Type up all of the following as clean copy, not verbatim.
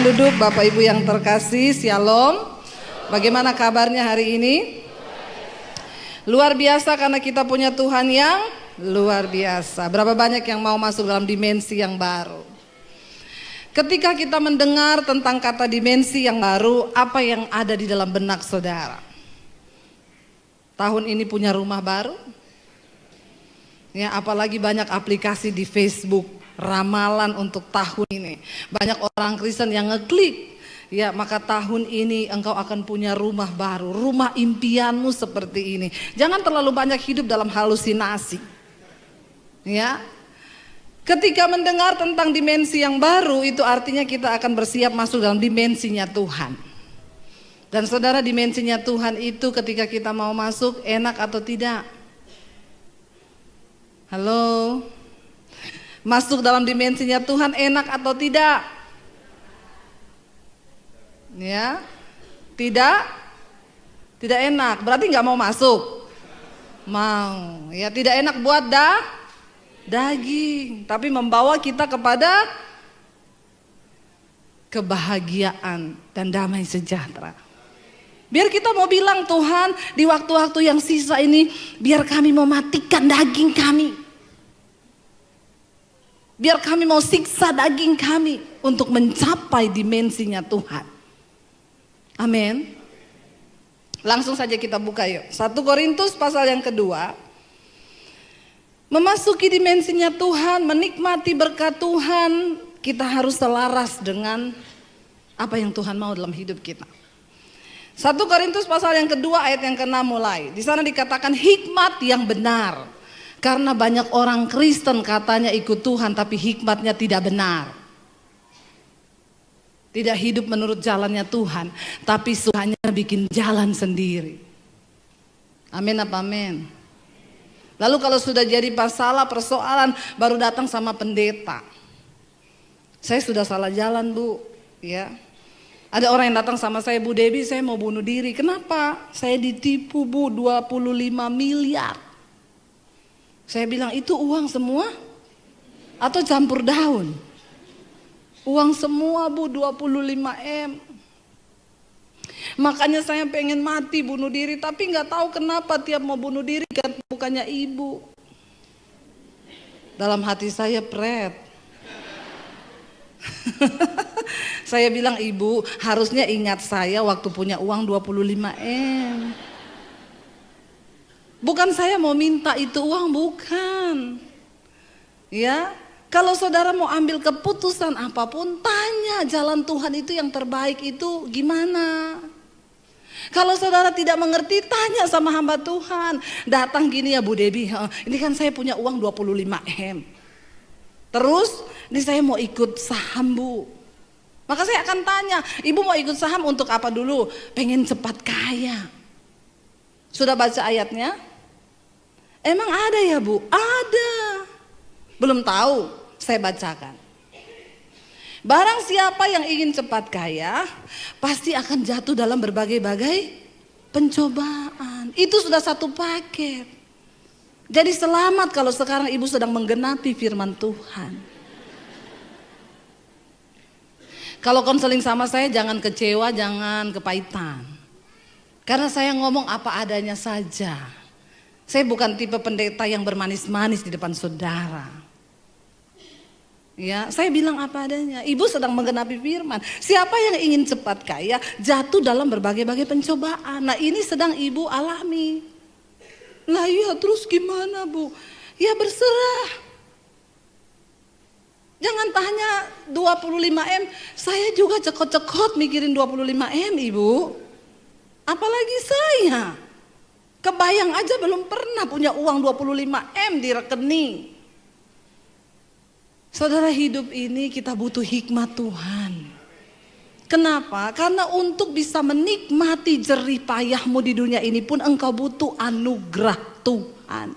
Duduk Bapak Ibu yang terkasih, Shalom. Bagaimana kabarnya hari ini? Luar biasa karena kita punya Tuhan yang luar biasa. Berapa banyak yang mau masuk dalam dimensi yang baru? Ketika kita mendengar tentang kata dimensi yang baru, apa yang ada di dalam benak saudara? Tahun ini punya rumah baru? Ya, apalagi banyak aplikasi di Facebook. Ramalan untuk tahun ini. Banyak orang Kristen yang ngeklik, ya maka tahun ini engkau akan punya rumah baru, rumah impianmu seperti ini. Jangan terlalu banyak hidup dalam halusinasi. Ya, ketika mendengar tentang dimensi yang baru, itu artinya kita akan bersiap masuk dalam dimensinya Tuhan. Dan saudara, dimensinya Tuhan itu ketika kita mau masuk, enak atau tidak? Halo? Masuk dalam dimensinya Tuhan enak atau tidak? Ya, tidak enak. Berarti nggak mau masuk? Mau. Ya, tidak enak buat daging, tapi membawa kita kepada kebahagiaan dan damai sejahtera. Biar kita mau bilang, Tuhan, di waktu-waktu yang sisa ini, biar kami mematikan daging kami. Biar kami mau siksa daging kami untuk mencapai dimensinya Tuhan. Amin. Langsung saja kita buka yuk. 1 Korintus pasal yang kedua. Memasuki dimensinya Tuhan, menikmati berkat Tuhan, kita harus selaras dengan apa yang Tuhan mau dalam hidup kita. 1 Korintus pasal yang kedua ayat yang ke-6 mulai. Di sana dikatakan hikmat yang benar. Karena banyak orang Kristen katanya ikut Tuhan tapi hikmatnya tidak benar. Tidak hidup menurut jalannya Tuhan, tapi suhanya bikin jalan sendiri. Amin apa amin? Lalu kalau sudah jadi masalah persoalan baru datang sama pendeta. Saya sudah salah jalan Bu, ya. Ada orang yang datang sama saya, Bu Debbie saya mau bunuh diri. Kenapa? Saya ditipu Bu 25 miliar. Saya bilang itu uang semua atau campur daun? Uang semua Bu, 25 M. Makanya saya pengen mati bunuh diri, tapi gak tahu kenapa tiap mau bunuh diri bukannya ibu. Dalam hati saya pret. Saya bilang ibu harusnya ingat saya waktu punya uang 25 M. Bukan saya mau minta itu uang, bukan. Ya, kalau saudara mau ambil keputusan apapun, tanya jalan Tuhan itu yang terbaik itu gimana. Kalau saudara tidak mengerti, tanya sama hamba Tuhan. Datang gini ya Bu Debbie, ini kan saya punya uang 25 M. Terus, ini saya mau ikut saham Bu. Maka saya akan tanya, ibu mau ikut saham untuk apa dulu? Pengen cepat kaya. Sudah baca ayatnya? Emang ada ya Bu? Ada. Belum tahu, saya bacakan. Barang siapa yang ingin cepat kaya, pasti akan jatuh dalam berbagai-bagai pencobaan. Itu sudah satu paket. Jadi selamat kalau sekarang ibu sedang menggenapi firman Tuhan. Kalau konseling sama saya jangan kecewa, jangan kepahitan. Karena saya ngomong apa adanya saja. Saya bukan tipe pendeta yang bermanis-manis di depan saudara. Ya, saya bilang apa adanya. Ibu sedang menggenapi firman. Siapa yang ingin cepat kaya jatuh dalam berbagai-bagai pencobaan. Nah, ini sedang ibu alami. Lah iya, terus gimana Bu? Ya berserah. Jangan tanya 25 M. Saya juga cekot-cekot mikirin 25 M, Ibu. Apalagi saya. Kebayang aja belum pernah punya uang 25 M di rekening. Saudara, hidup ini kita butuh hikmat Tuhan. Kenapa? Karena untuk bisa menikmati jerih payahmu di dunia ini pun engkau butuh anugerah Tuhan.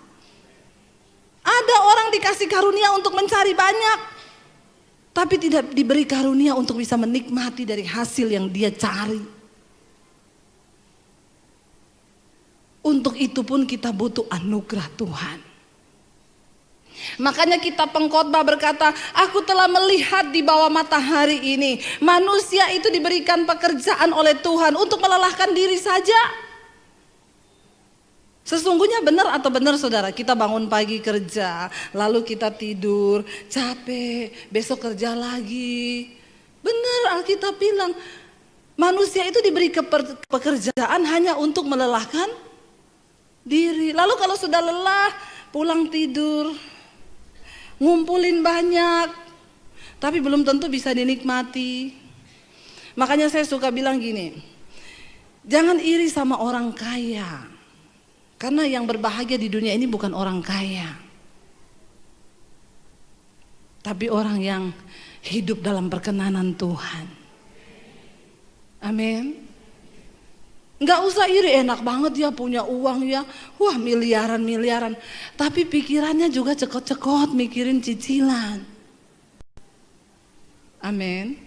Ada orang dikasih karunia untuk mencari banyak, tapi tidak diberi karunia untuk bisa menikmati dari hasil yang dia cari. Untuk itu pun kita butuh anugerah Tuhan. Makanya kita pengkhotbah berkata, aku telah melihat di bawah matahari ini, manusia itu diberikan pekerjaan oleh Tuhan untuk melelahkan diri saja. Sesungguhnya benar atau benar saudara, kita bangun pagi kerja, lalu kita tidur, capek, besok kerja lagi. Benar, Alkitab bilang, manusia itu diberi pekerjaan hanya untuk melelahkan diri. Lalu kalau sudah lelah, pulang tidur, ngumpulin banyak, tapi belum tentu bisa dinikmati. Makanya saya suka bilang gini, jangan iri sama orang kaya. Karena yang berbahagia di dunia ini bukan orang kaya, tapi orang yang hidup dalam perkenanan Tuhan. Amin. Nggak usah iri, enak banget ya punya uang ya, wah miliaran. Tapi pikirannya juga cekot-cekot mikirin cicilan. Amin.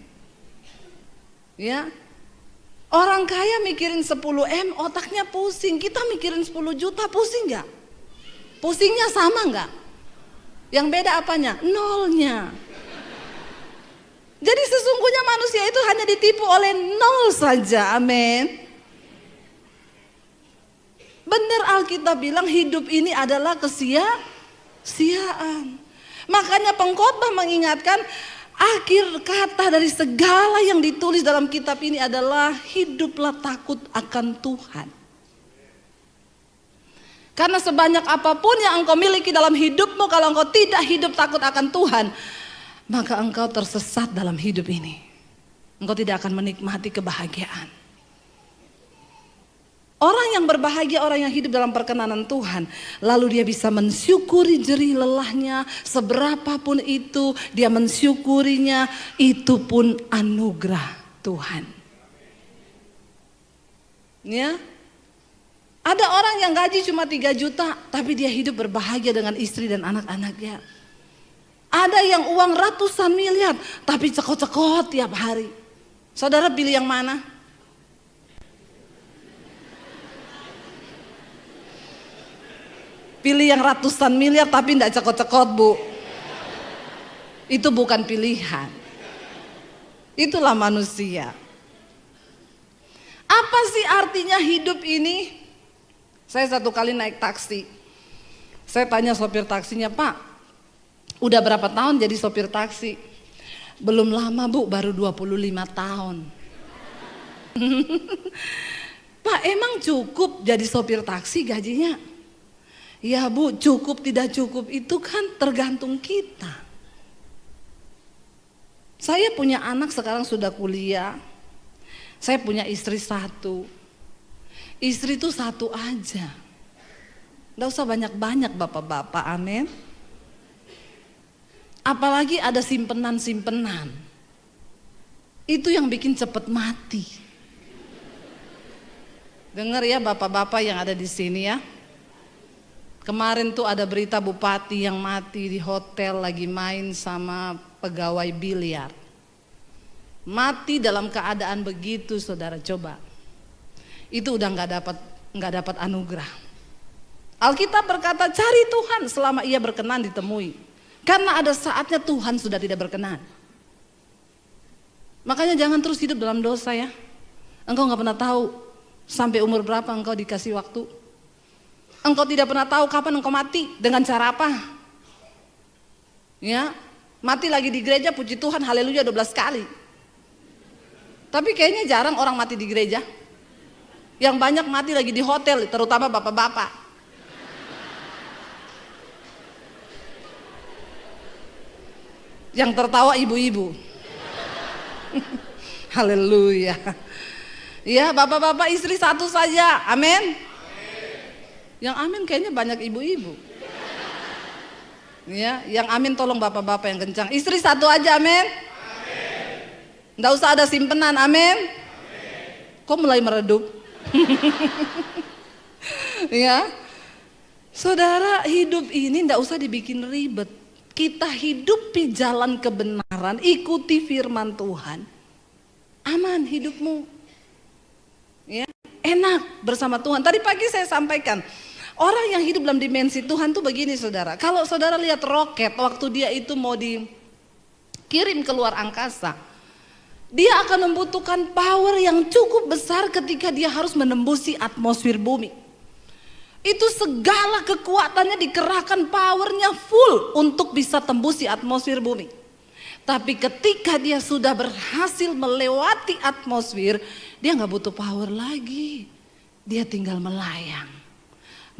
Ya, orang kaya mikirin 10 M, otaknya pusing. Kita mikirin 10 juta, pusing nggak? Pusingnya sama nggak? Yang beda apanya? Nolnya. Jadi sesungguhnya manusia itu hanya ditipu oleh nol saja. Amin. Benar, Alkitab bilang hidup ini adalah kesia-siaan. Makanya pengkhotbah mengingatkan, akhir kata dari segala yang ditulis dalam kitab ini adalah hiduplah takut akan Tuhan. Karena sebanyak apapun yang engkau miliki dalam hidupmu, kalau engkau tidak hidup takut akan Tuhan, maka engkau tersesat dalam hidup ini. Engkau tidak akan menikmati kebahagiaan. Orang yang berbahagia, orang yang hidup dalam perkenanan Tuhan, lalu dia bisa mensyukuri jerih lelahnya, seberapapun itu dia mensyukurinya, itu pun anugerah Tuhan. Ya, ada orang yang gaji cuma 3 juta, tapi dia hidup berbahagia dengan istri dan anak-anaknya. Ada yang uang ratusan miliar, tapi cekot-cekot tiap hari. Saudara pilih yang mana? Pilih yang ratusan miliar tapi tidak cekot-cekot, Bu. Itu bukan pilihan. Itulah manusia. Apa sih artinya hidup ini? Saya satu kali naik taksi. Saya tanya sopir taksinya, Pak, udah berapa tahun jadi sopir taksi? Belum lama, Bu, baru 25 tahun. Pak, emang cukup jadi sopir taksi gajinya? Ya Bu, cukup tidak cukup itu kan tergantung kita. Saya punya anak sekarang sudah kuliah. Saya punya istri 1. Istri itu 1 aja. Nggak usah banyak-banyak bapak-bapak, amin. Apalagi ada simpenan-simpenan. Itu yang bikin cepet mati. Dengar ya bapak-bapak yang ada di sini ya. Kemarin tuh ada berita bupati yang mati di hotel lagi main sama pegawai biliar. Mati dalam keadaan begitu, saudara, coba. Itu udah nggak dapat anugerah. Alkitab berkata, cari Tuhan selama ia berkenan ditemui. Karena ada saatnya Tuhan sudah tidak berkenan. Makanya jangan terus hidup dalam dosa ya. Engkau nggak pernah tahu sampai umur berapa engkau dikasih waktu. Engkau tidak pernah tahu kapan engkau mati, dengan cara apa. Ya, mati lagi di gereja, puji Tuhan, haleluya 12 kali. Tapi kayaknya jarang orang mati di gereja. Yang banyak mati lagi di hotel, terutama bapak-bapak. Yang tertawa ibu-ibu. Haleluya. Ya, bapak-bapak istri 1 saja, amin. Yang amin kayaknya banyak ibu-ibu. Ya, yang amin tolong bapak-bapak yang kencang. Istri 1 aja, amin. Nggak usah ada simpenan, amin. Kok mulai meredup? Ya, saudara, hidup ini nggak usah dibikin ribet. Kita hidupi jalan kebenaran, ikuti firman Tuhan. Aman hidupmu. Ya, enak bersama Tuhan. Tadi pagi saya sampaikan, Orang yang hidup dalam dimensi Tuhan tuh begini saudara. Kalau saudara lihat roket waktu dia itu mau dikirim keluar angkasa, dia akan membutuhkan power yang cukup besar ketika dia harus menembusi atmosfer bumi. Itu segala kekuatannya dikerahkan, powernya full untuk bisa tembusi atmosfer bumi. Tapi ketika dia sudah berhasil melewati atmosfer, dia gak butuh power lagi. Dia tinggal melayang,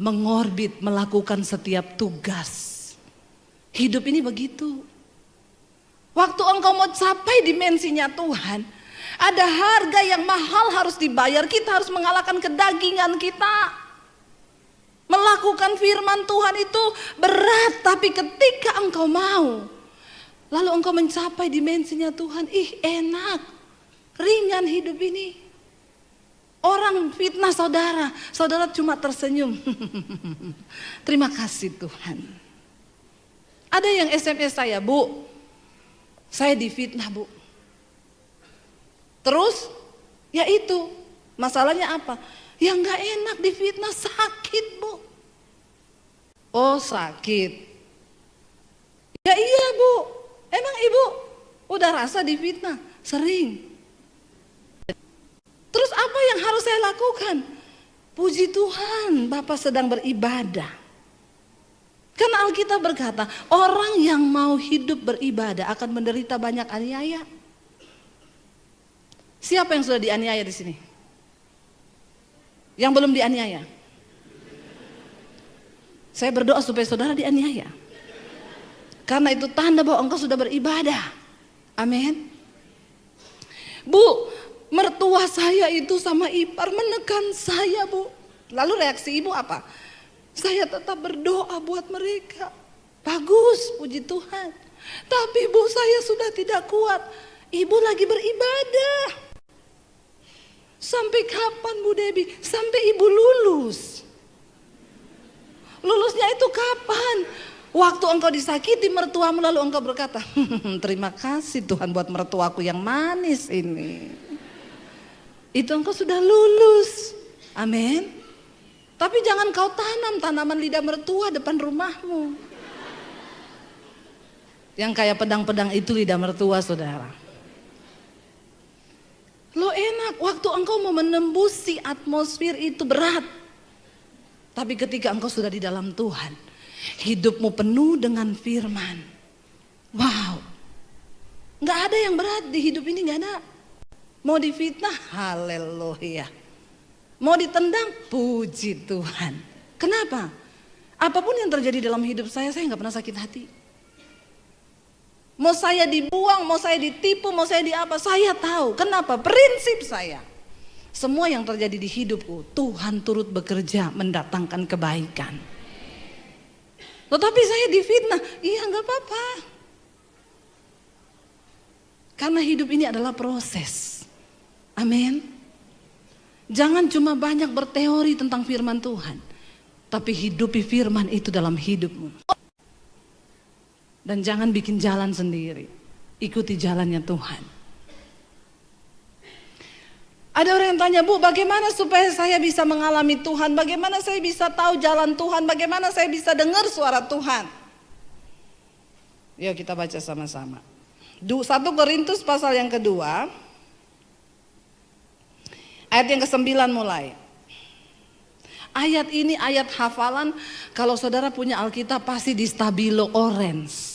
mengorbit, melakukan setiap tugas. Hidup ini begitu. Waktu engkau mau capai dimensinya Tuhan, ada harga yang mahal harus dibayar. Kita harus mengalahkan kedagingan kita. Melakukan firman Tuhan itu berat, tapi ketika engkau mau, lalu engkau mencapai dimensinya Tuhan, enak, ringan hidup ini. Orang fitnah saudara, saudara cuma tersenyum. Terima kasih Tuhan. Ada yang SMS saya, Bu, saya difitnah Bu. Terus, ya itu, masalahnya apa? Yang gak enak difitnah, sakit Bu. Oh sakit. Ya iya Bu, emang Ibu udah rasa difitnah? Sering. Terus apa yang harus saya lakukan? Puji Tuhan, Bapak sedang beribadah. Karena Alkitab berkata, orang yang mau hidup beribadah akan menderita banyak aniaya. Siapa yang sudah dianiaya di sini? Yang belum dianiaya? Saya berdoa supaya saudara dianiaya. Karena itu tanda bahwa engkau sudah beribadah. Amin. Bu, mertua saya itu sama ipar menekan saya Bu. Lalu reaksi ibu apa? Saya tetap berdoa buat mereka. Bagus, puji Tuhan. Tapi Bu, saya sudah tidak kuat. Ibu lagi beribadah. Sampai kapan Bu Debbie? Sampai ibu lulus. Lulusnya itu kapan? Waktu engkau disakiti mertuamu lalu engkau berkata, terima kasih Tuhan buat mertuaku yang manis ini. Itu engkau sudah lulus. Amin. Tapi jangan kau tanam tanaman lidah mertua depan rumahmu. Yang kayak pedang-pedang itu lidah mertua saudara. Lo enak, waktu engkau mau menembusi atmosfer itu berat. Tapi ketika engkau sudah di dalam Tuhan, hidupmu penuh dengan firman. Wow, gak ada yang berat di hidup ini, gak ada. Mau difitnah, haleluya. Mau ditendang, puji Tuhan. Kenapa? Apapun yang terjadi dalam hidup saya gak pernah sakit hati. Mau saya dibuang, mau saya ditipu, mau saya di apa, saya tahu. Kenapa? Prinsip saya. Semua yang terjadi di hidupku, Tuhan turut bekerja mendatangkan kebaikan. Tetapi saya difitnah, iya gak apa-apa. Karena hidup ini adalah proses. Amin. Jangan cuma banyak berteori tentang firman Tuhan, tapi hidupi firman itu dalam hidupmu. Dan jangan bikin jalan sendiri, ikuti jalannya Tuhan. Ada orang yang tanya, Bu, bagaimana supaya saya bisa mengalami Tuhan? Bagaimana saya bisa tahu jalan Tuhan? Bagaimana saya bisa dengar suara Tuhan? Yuk kita baca sama-sama. 1 Korintus pasal yang kedua, ayat yang ke-9 mulai. Ayat ini ayat hafalan, kalau saudara punya Alkitab pasti di stabilo orange.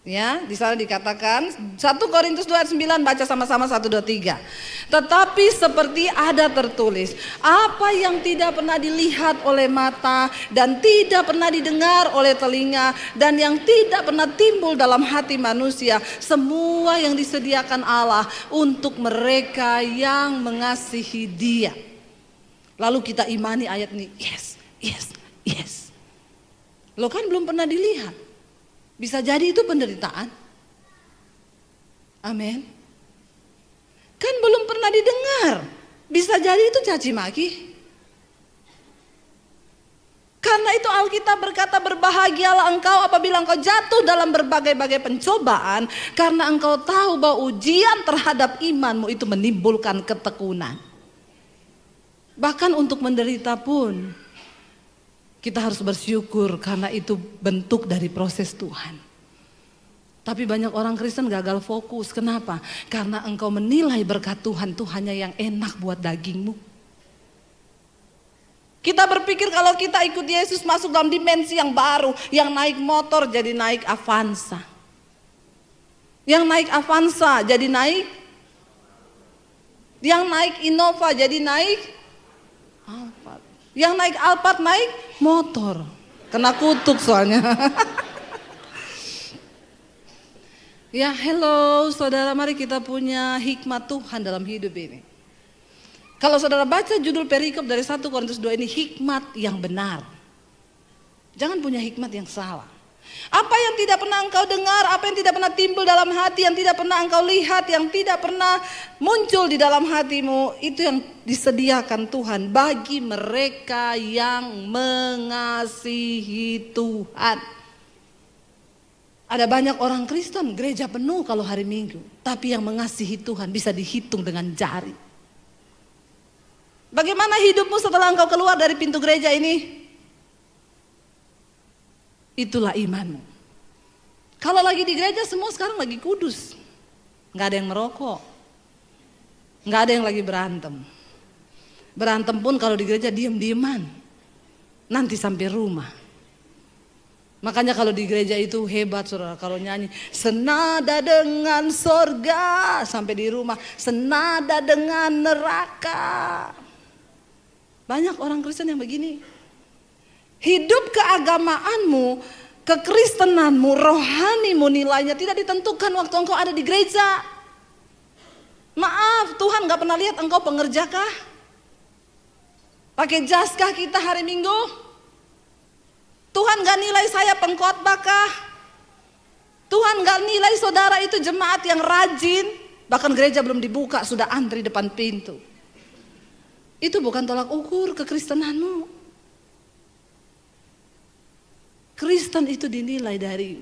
Ya, di sana dikatakan 1 Korintus 2 ayat 9, baca sama-sama 1, 2, 3. Tetapi seperti ada tertulis, apa yang tidak pernah dilihat oleh mata dan tidak pernah didengar oleh telinga dan yang tidak pernah timbul dalam hati manusia, semua yang disediakan Allah untuk mereka yang mengasihi Dia. Lalu kita imani ayat ini, yes, yes, yes. Lo kan belum pernah dilihat. Bisa jadi itu penderitaan. Amin. Kan belum pernah didengar. Bisa jadi itu caci maki. Karena itu Alkitab berkata, berbahagialah engkau apabila engkau jatuh dalam berbagai-bagai pencobaan, karena engkau tahu bahwa ujian terhadap imanmu itu menimbulkan ketekunan. Bahkan untuk menderita pun kita harus bersyukur karena itu bentuk dari proses Tuhan. Tapi banyak orang Kristen gagal fokus. Kenapa? Karena engkau menilai berkat Tuhan itu hanya yang enak buat dagingmu. Kita berpikir kalau kita ikut Yesus masuk dalam dimensi yang baru. Yang naik motor jadi naik Avanza. Yang naik Avanza jadi naik. Yang naik Innova jadi naik Alphard. Yang naik Alphard naik motor. Kena kutuk soalnya. Ya hello saudara, mari kita punya hikmat Tuhan dalam hidup ini. Kalau saudara baca judul perikop dari 1 Korintus 2 ini, hikmat yang benar. Jangan punya hikmat yang salah. Apa yang tidak pernah engkau dengar, apa yang tidak pernah timbul dalam hati, yang tidak pernah engkau lihat, yang tidak pernah muncul di dalam hatimu, itu yang disediakan Tuhan bagi mereka yang mengasihi Tuhan. Ada banyak orang Kristen, gereja penuh kalau hari Minggu, tapi yang mengasihi Tuhan bisa dihitung dengan jari. Bagaimana hidupmu setelah engkau keluar dari pintu gereja ini? Itulah imanmu. Kalau lagi di gereja semua sekarang lagi kudus. Gak ada yang merokok. Gak ada yang lagi berantem. Berantem pun kalau di gereja diem-dieman. Nanti sampai rumah. Makanya kalau di gereja itu hebat saudara. Kalau nyanyi senada dengan sorga. Sampai di rumah senada dengan neraka. Banyak orang Kristen yang begini. Hidup keagamaanmu, kekristenanmu, rohanimu nilainya tidak ditentukan waktu engkau ada di gereja. Maaf, Tuhan gak pernah lihat engkau pengerja kah? Pakai jas kah kita hari Minggu? Tuhan gak nilai saya pengkhotbah kah? Tuhan gak nilai saudara itu jemaat yang rajin, bahkan gereja belum dibuka sudah antri depan pintu. Itu bukan tolak ukur kekristenanmu. Kristen itu dinilai dari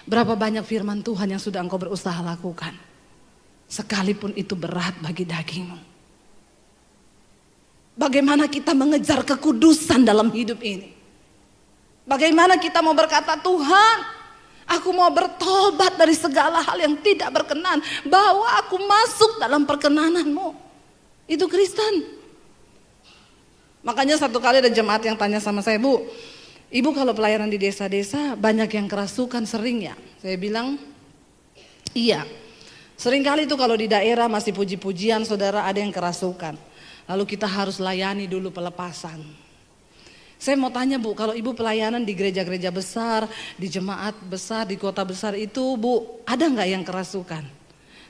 berapa banyak firman Tuhan yang sudah engkau berusaha lakukan. Sekalipun itu berat bagi dagingmu. Bagaimana kita mengejar kekudusan dalam hidup ini. Bagaimana kita mau berkata Tuhan, aku mau bertobat dari segala hal yang tidak berkenan. Bawa aku masuk dalam perkenananmu. Itu Kristen. Makanya satu kali ada jemaat yang tanya sama saya, Bu, Ibu kalau pelayanan di desa-desa banyak yang kerasukan sering ya? Saya bilang iya. Sering kali itu kalau di daerah masih puji-pujian saudara ada yang kerasukan. Lalu kita harus layani dulu pelepasan. Saya mau tanya Bu, kalau Ibu pelayanan di gereja-gereja besar, di jemaat besar, di kota besar itu Bu, ada nggak yang kerasukan?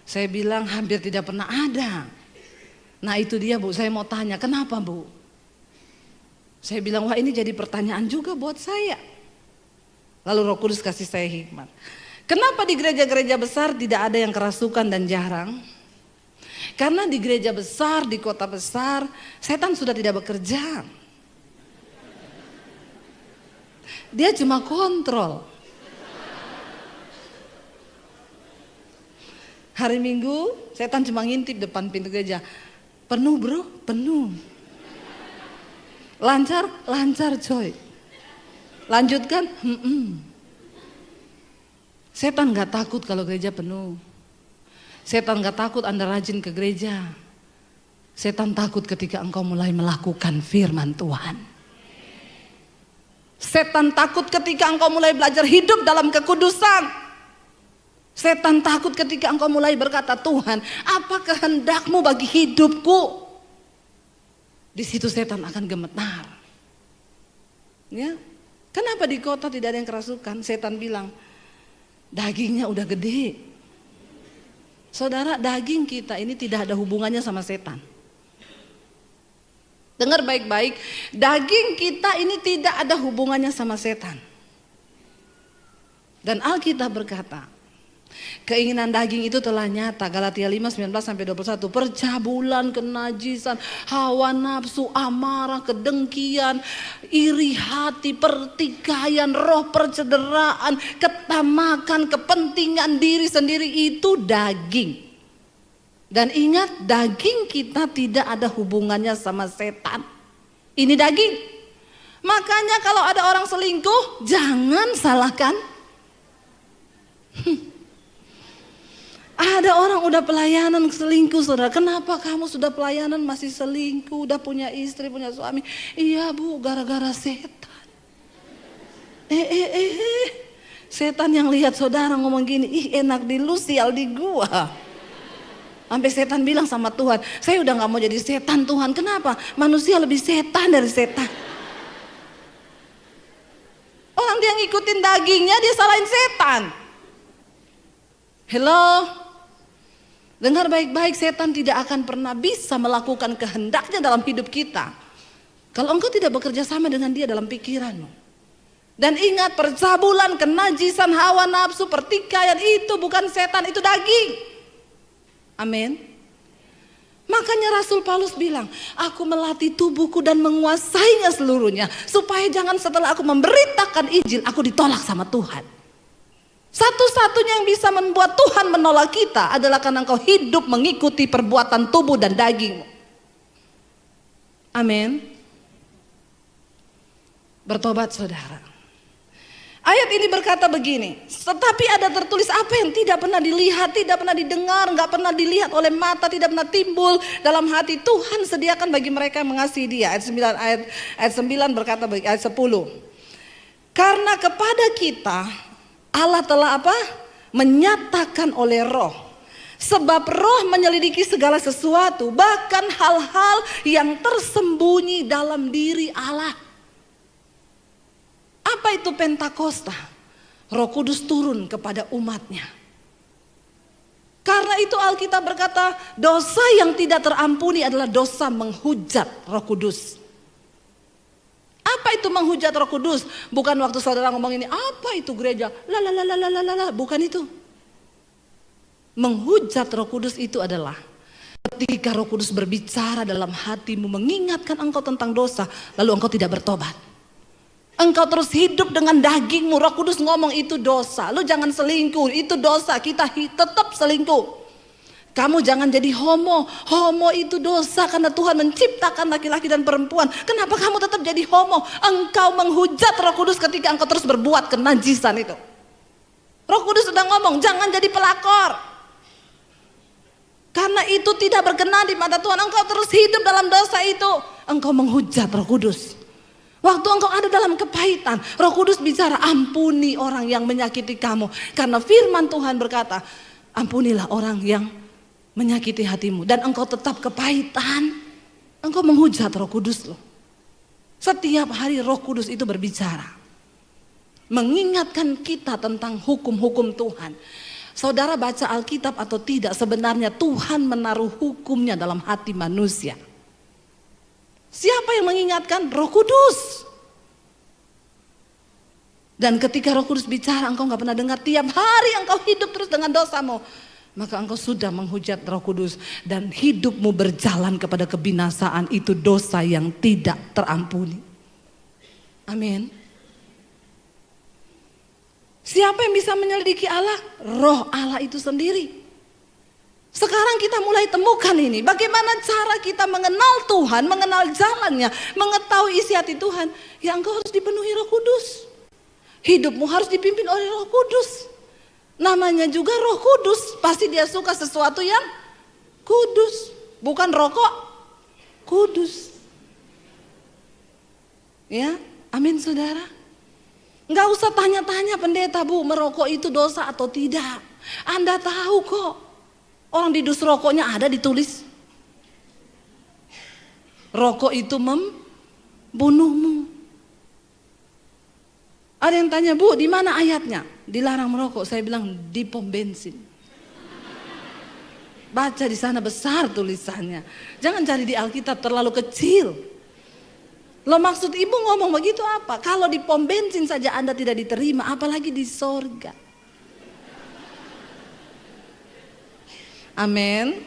Saya bilang hampir tidak pernah ada. Nah itu dia Bu, saya mau tanya kenapa Bu? Saya bilang, wah ini jadi pertanyaan juga buat saya. Lalu Roh Kudus kasih saya hikmat. Kenapa di gereja-gereja besar tidak ada yang kerasukan dan jarang? Karena di gereja besar, di kota besar, setan sudah tidak bekerja. Dia cuma kontrol. Hari Minggu, setan cuma ngintip depan pintu gereja. Penuh bro, penuh. Lancar, lancar coy. Lanjutkan, Setan gak takut kalau gereja penuh. Setan gak takut Anda rajin ke gereja. Setan takut ketika engkau mulai melakukan firman Tuhan. Setan takut ketika engkau mulai belajar hidup dalam kekudusan. Setan takut ketika engkau mulai berkata, Tuhan, apa kehendakmu bagi hidupku? Di situ setan akan gemetar. Ya, kenapa di kota tidak ada yang kerasukan? Setan bilang, dagingnya udah gede. Saudara, daging kita ini tidak ada hubungannya sama setan. Dengar baik-baik, daging kita ini tidak ada hubungannya sama setan. Dan Alkitab berkata, keinginan daging itu telah nyata. Galatia 5:19-21. Percabulan, kenajisan, hawa nafsu, amarah, kedengkian, iri hati, pertikaian, roh percederaan, ketamakan, kepentingan diri sendiri itu daging. Dan ingat, daging kita tidak ada hubungannya sama setan. Ini daging. Makanya kalau ada orang selingkuh, jangan salahkan. Ada orang udah pelayanan selingkuh, saudara. Kenapa kamu sudah pelayanan masih selingkuh? Udah punya istri, punya suami. Iya bu, gara-gara setan. Setan yang lihat saudara ngomong gini, ih enak di lu, sial di gua. Sampai setan bilang sama Tuhan, saya udah gak mau jadi setan Tuhan. Kenapa? Manusia lebih setan dari setan. Orang dia ngikutin dagingnya, dia salahin setan. Hello? Dengar baik-baik, setan tidak akan pernah bisa melakukan kehendaknya dalam hidup kita kalau engkau tidak bekerja sama dengan dia dalam pikiranmu. Dan ingat, percabulan, kenajisan, hawa nafsu, pertikaian itu bukan setan, itu daging. Amin. Makanya Rasul Paulus bilang, aku melatih tubuhku dan menguasainya seluruhnya, supaya jangan setelah aku memberitakan Injil, aku ditolak sama Tuhan. Satu-satunya yang bisa membuat Tuhan menolak kita adalah karena engkau hidup mengikuti perbuatan tubuh dan dagingmu. Amin. Bertobat saudara. Ayat ini berkata begini, tetapi ada tertulis apa yang tidak pernah dilihat, tidak pernah didengar, gak pernah dilihat oleh mata, tidak pernah timbul dalam hati, Tuhan sediakan bagi mereka yang mengasihi dia. Ayat 9 berkata bagi ayat 10. Karena kepada kita Allah telah apa? Menyatakan oleh Roh. Sebab Roh menyelidiki segala sesuatu, bahkan hal-hal yang tersembunyi dalam diri Allah. Apa itu Pentakosta? Roh Kudus turun kepada umatnya. Karena itu Alkitab berkata, dosa yang tidak terampuni adalah dosa menghujat Roh Kudus. Apa itu menghujat Roh Kudus? Bukan waktu saudara ngomong ini, apa itu gereja? Bukan itu. Menghujat Roh Kudus itu adalah ketika Roh Kudus berbicara dalam hatimu, mengingatkan engkau tentang dosa, lalu engkau tidak bertobat. Engkau terus hidup dengan dagingmu. Roh Kudus ngomong itu dosa, lu jangan selingkuh, itu dosa, kita tetap selingkuh. Kamu jangan jadi homo, homo itu dosa karena Tuhan menciptakan laki-laki dan perempuan. Kenapa kamu tetap jadi homo? Engkau menghujat Roh Kudus ketika engkau terus berbuat kenajisan itu. Roh Kudus sudah ngomong, jangan jadi pelakor. Karena itu tidak berkenan di mata Tuhan. Engkau terus hidup dalam dosa itu, engkau menghujat Roh Kudus. Waktu engkau ada dalam kepahitan, Roh Kudus bicara, ampuni orang yang menyakiti kamu. Karena firman Tuhan berkata, ampunilah orang yang menyakiti hatimu. Dan engkau tetap kepahitan, engkau menghujat Roh Kudus loh. Setiap hari Roh Kudus itu berbicara, mengingatkan kita tentang hukum-hukum Tuhan. Saudara baca Alkitab atau tidak, sebenarnya Tuhan menaruh hukumnya dalam hati manusia. Siapa yang mengingatkan? Roh Kudus. Dan ketika Roh Kudus bicara, engkau gak pernah dengar, tiap hari engkau hidup terus dengan dosamu, maka engkau sudah menghujat Roh Kudus. Dan hidupmu berjalan kepada kebinasaan, itu dosa yang tidak terampuni. Amin. Siapa yang bisa menyelidiki Allah? Roh Allah itu sendiri. Sekarang kita mulai temukan ini, bagaimana cara kita mengenal Tuhan, mengenal jalannya, mengetahui isi hati Tuhan. Ya engkau harus dipenuhi Roh Kudus. Hidupmu harus dipimpin oleh Roh Kudus. Namanya juga Roh Kudus, pasti dia suka sesuatu yang kudus. Bukan rokok, kudus. Ya, amin saudara. Enggak usah tanya-tanya pendeta, bu, merokok itu dosa atau tidak. Anda tahu kok. Orang di dus rokoknya ada ditulis, rokok itu membunuhmu. Ada yang tanya, bu, di mana ayatnya dilarang merokok? Saya bilang di pom bensin. Baca di sana besar tulisannya. Jangan cari di Alkitab, terlalu kecil. Lo maksud ibu ngomong begitu apa? Kalau di pom bensin saja Anda tidak diterima, apalagi di sorga. Amin.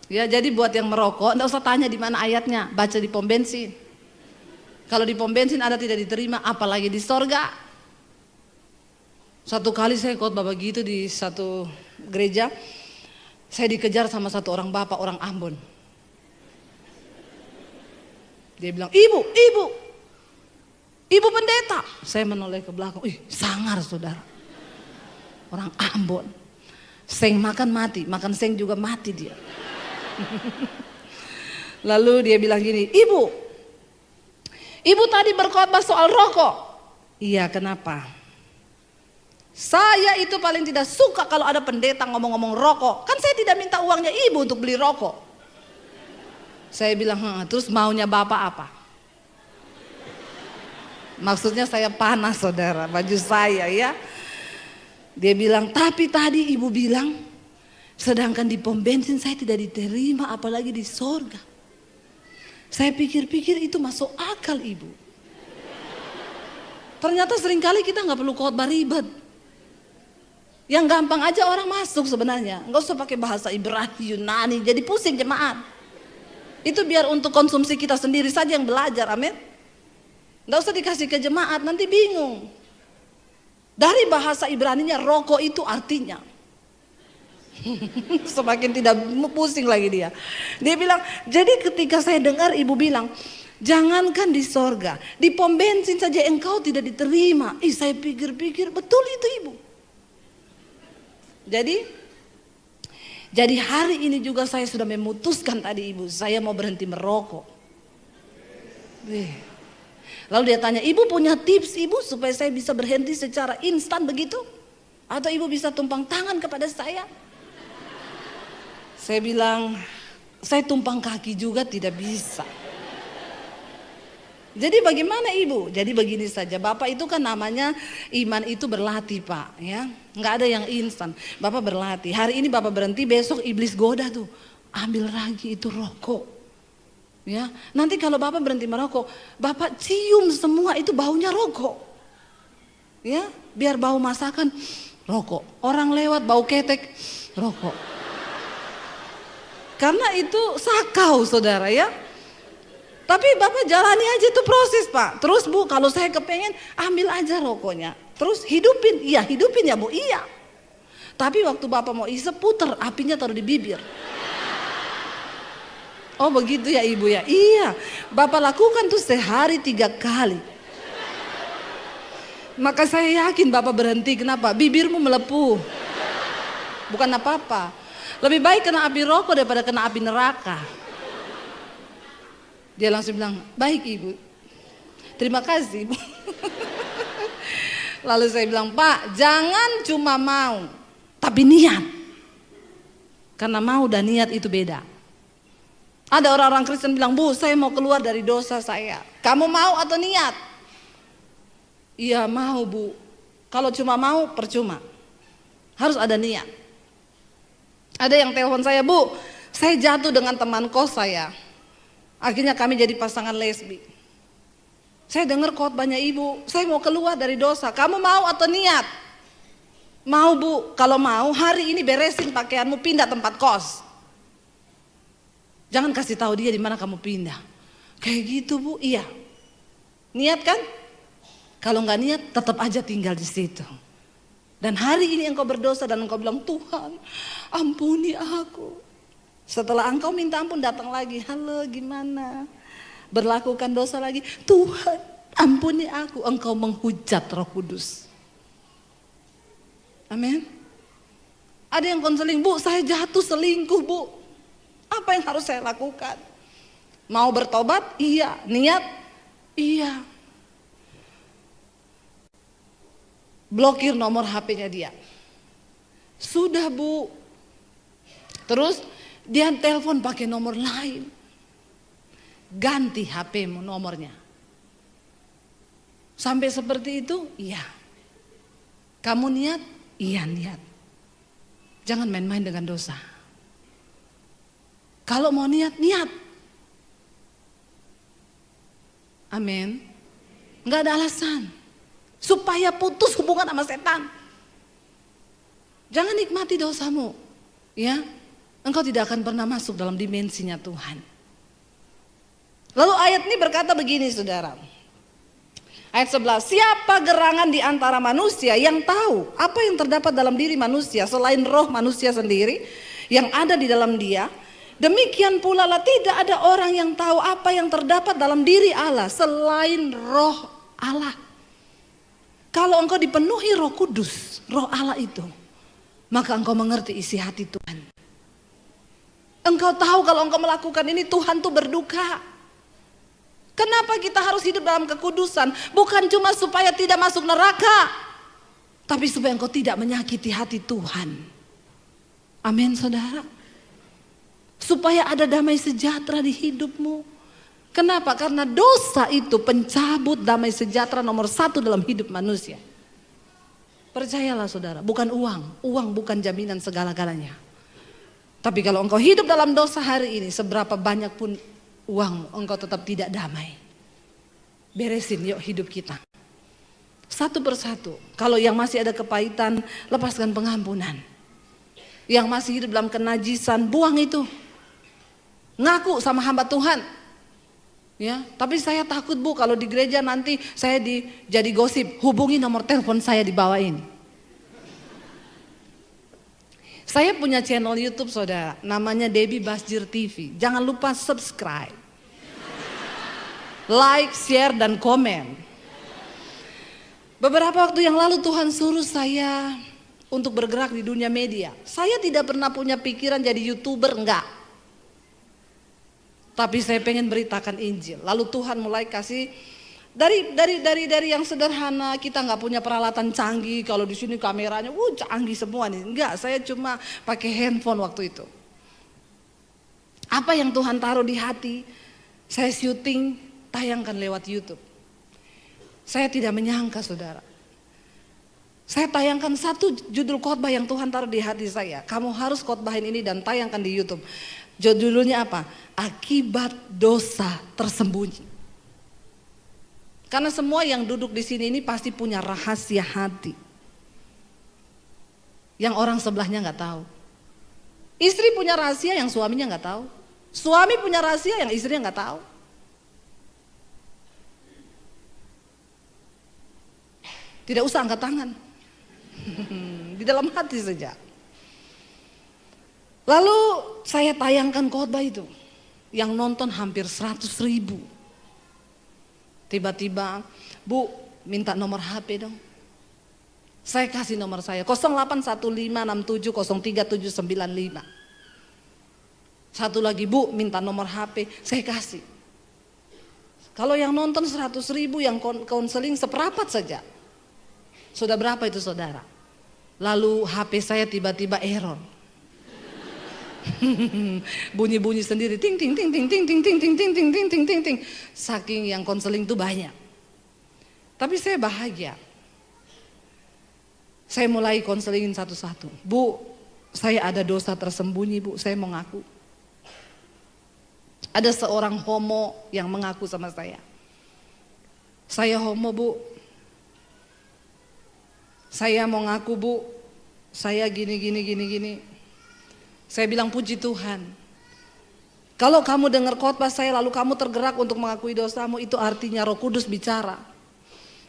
Ya, jadi buat yang merokok, enggak usah tanya di mana ayatnya, baca di pom bensin. Kalau di pom bensin Anda tidak diterima, apalagi di sorga. Satu kali saya khotbah begitu di satu gereja. Saya dikejar sama satu orang bapak, orang Ambon. Dia bilang, ibu pendeta. Saya menoleh ke belakang, sangar saudara. Orang Ambon. Seng makan mati, makan seng juga mati dia. Lalu dia bilang gini, ibu tadi berkhotbah soal rokok. Iya, kenapa? Saya itu paling tidak suka kalau ada pendeta ngomong-ngomong rokok. Kan saya tidak minta uangnya ibu untuk beli rokok. Saya bilang, terus maunya bapak apa? Maksudnya saya panas saudara, baju saya ya. Dia bilang, tapi tadi ibu bilang, sedangkan di pom bensin saya tidak diterima, apalagi di sorga. Saya pikir-pikir itu masuk akal ibu. Ternyata seringkali kita nggak perlu khotbah ribet. Yang gampang aja orang masuk sebenarnya. Nggak usah pakai bahasa Ibrani, Yunani, jadi pusing jemaat. Itu biar untuk konsumsi kita sendiri saja yang belajar, amin. Nggak usah dikasih ke jemaat, nanti bingung. Dari bahasa Ibraninya rokok itu artinya. Semakin tidak pusing lagi dia. Dia bilang, jadi ketika saya dengar ibu bilang, jangankan di sorga, di pom bensin saja engkau tidak diterima. Saya pikir-pikir, betul itu ibu. Jadi hari ini juga saya sudah memutuskan tadi ibu, saya mau berhenti merokok. Lalu dia tanya, ibu punya tips ibu supaya saya bisa berhenti secara instan begitu? Atau ibu bisa tumpang tangan kepada saya? Saya bilang, saya tumpang kaki juga tidak bisa. Jadi bagaimana ibu? Jadi begini saja, bapak itu kan namanya iman itu berlatih pak, ya, nggak ada yang instan. Bapak berlatih. Hari ini bapak berhenti, besok iblis goda tuh, ambil lagi itu rokok. Ya, nanti kalau bapak berhenti merokok, bapak cium semua itu baunya rokok. Ya, biar bau masakan rokok. Orang lewat bau ketek rokok. Karena itu sakau saudara ya. Tapi bapak jalani aja itu proses pak. Terus bu, kalau saya kepengen ambil aja rokoknya. Terus hidupin ya bu, iya. Tapi waktu bapak mau isep puter, apinya taruh di bibir. Oh begitu ya ibu ya, iya. Bapak lakukan tuh sehari 3 kali. Maka saya yakin bapak berhenti, kenapa? Bibirmu melepuh. Bukan apa-apa. Lebih baik kena api rokok daripada kena api neraka. Dia langsung bilang, baik ibu. Terima kasih ibu. Lalu saya bilang, pak jangan cuma mau, tapi niat. Karena mau dan niat itu beda. Ada orang-orang Kristen bilang, bu saya mau keluar dari dosa saya. Kamu mau atau niat? Iya mau bu. Kalau cuma mau percuma. Harus ada niat. Ada yang telepon saya, bu saya jatuh dengan teman kos saya. Akhirnya kami jadi pasangan lesbi. Saya dengar khotbahnya ibu, saya mau keluar dari dosa. Kamu mau atau niat? Mau bu. Kalau mau hari ini beresin pakaianmu, pindah tempat kos. Jangan kasih tahu dia di mana kamu pindah. Kayak gitu bu, iya. Niat kan? Kalau nggak niat, tetap aja tinggal di situ. Dan hari ini engkau berdosa dan engkau bilang, Tuhan, ampuni aku. Setelah engkau minta ampun, datang lagi, halo gimana? Berlakukan dosa lagi, Tuhan, ampuni aku. Engkau menghujat Roh Kudus. Amin. Ada yang konseling, bu, saya jatuh selingkuh bu. Apa yang harus saya lakukan? Mau bertobat? Iya. Niat? Iya. Blokir nomor HP-nya dia. Sudah bu. Terus dia telepon pakai nomor lain. Ganti HP-mu nomornya. Sampai seperti itu? Iya. Kamu niat? Iya niat. Jangan main-main dengan dosa. Kalau mau niat, niat. Amin. Nggak ada alasan. Supaya putus hubungan sama setan. Jangan nikmati dosamu. Ya, engkau tidak akan pernah masuk dalam dimensinya Tuhan. Lalu ayat ini berkata begini saudara. Ayat 11, siapa gerangan di antara manusia yang tahu apa yang terdapat dalam diri manusia selain roh manusia sendiri? yang ada di dalam dia. Demikian pula lah tidak ada orang yang tahu apa yang terdapat dalam diri Allah selain roh Allah. Kalau engkau dipenuhi Roh Kudus, Roh Allah itu, maka engkau mengerti isi hati Tuhan. Engkau tahu kalau engkau melakukan ini Tuhan tuh berduka. Kenapa kita harus hidup dalam kekudusan? Bukan cuma supaya tidak masuk neraka, tapi supaya engkau tidak menyakiti hati Tuhan. Amin saudara. Supaya ada damai sejahtera di hidupmu. Kenapa? Karena dosa itu pencabut damai sejahtera nomor 1 dalam hidup manusia. Percayalah saudara, bukan uang. Uang bukan jaminan segala-galanya. Tapi kalau engkau hidup dalam dosa hari ini, seberapa banyak pun uang, engkau tetap tidak damai. Beresin yuk hidup kita. Satu persatu. Kalau yang masih ada kepahitan, lepaskan pengampunan. Yang masih hidup dalam kenajisan, buang itu. Ngaku sama hamba Tuhan. Ya, tapi saya takut Bu kalau di gereja nanti saya jadi gosip. Hubungi nomor telepon saya di bawah ini. Saya punya channel YouTube saudara, namanya Debbie Basjir TV. Jangan lupa subscribe, like, share, dan komen. Beberapa waktu yang lalu Tuhan suruh saya untuk bergerak di dunia media. Saya tidak pernah punya pikiran jadi YouTuber, enggak. Tapi saya pengen beritakan Injil. Lalu Tuhan mulai kasih dari yang sederhana, kita nggak punya peralatan canggih. Kalau di sini kameranya, canggih semua nih. Enggak, saya cuma pakai handphone waktu itu. Apa yang Tuhan taruh di hati, saya syuting, tayangkan lewat YouTube. Saya tidak menyangka saudara. Saya tayangkan satu judul khotbah yang Tuhan taruh di hati saya. Kamu harus khotbahin ini dan tayangkan di YouTube. Judulnya apa? Akibat dosa tersembunyi. Karena semua yang duduk di sini ini pasti punya rahasia hati yang orang sebelahnya nggak tahu. Istri punya rahasia yang suaminya nggak tahu. Suami punya rahasia yang istrinya nggak tahu. Tidak usah angkat tangan. Di dalam hati saja. Lalu saya tayangkan khotbah itu, yang nonton hampir 100.000. Tiba-tiba, Bu, minta nomor HP dong. Saya kasih nomor saya, 081567037795. Satu lagi, Bu, minta nomor HP, saya kasih. Kalau yang nonton 100.000, yang konseling seperempat saja. Sudah berapa itu saudara? Lalu HP saya tiba-tiba error. Bunyi-bunyi sendiri, ting ting ting ting ting ting ting ting ting ting ting ting ting ting. Saking yang konseling itu banyak. Tapi saya bahagia. Saya mulai konselingin satu-satu. Bu, saya ada dosa tersembunyi Bu, saya mau ngaku. Ada seorang homo yang mengaku sama saya. Saya homo Bu. Saya mau ngaku Bu, saya gini. Saya bilang puji Tuhan. Kalau kamu dengar khotbah saya lalu kamu tergerak untuk mengakui dosamu, itu artinya Roh Kudus bicara.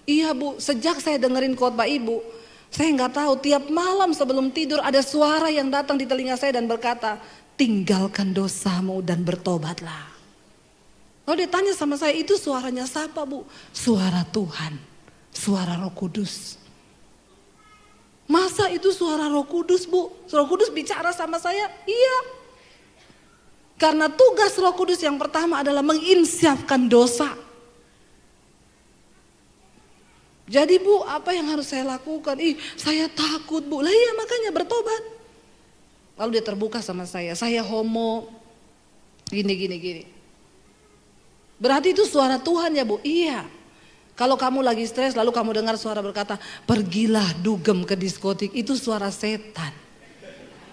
Iya Bu, sejak saya dengerin khotbah Ibu, saya nggak tahu tiap malam sebelum tidur ada suara yang datang di telinga saya dan berkata, tinggalkan dosamu dan bertobatlah. Lalu dia tanya sama saya, itu suaranya siapa Bu? Suara Tuhan, suara Roh Kudus. Masa itu suara Roh Kudus Bu? Roh Kudus bicara sama saya? Iya. Karena tugas Roh Kudus yang pertama adalah menginsyafkan dosa. Jadi Bu, apa yang harus saya lakukan? Saya takut Bu. Lah iya, makanya bertobat. Lalu dia terbuka sama saya homo, gini. Berarti itu suara Tuhan ya Bu? Iya. Kalau kamu lagi stres lalu kamu dengar suara berkata, pergilah dugem ke diskotik, itu suara setan.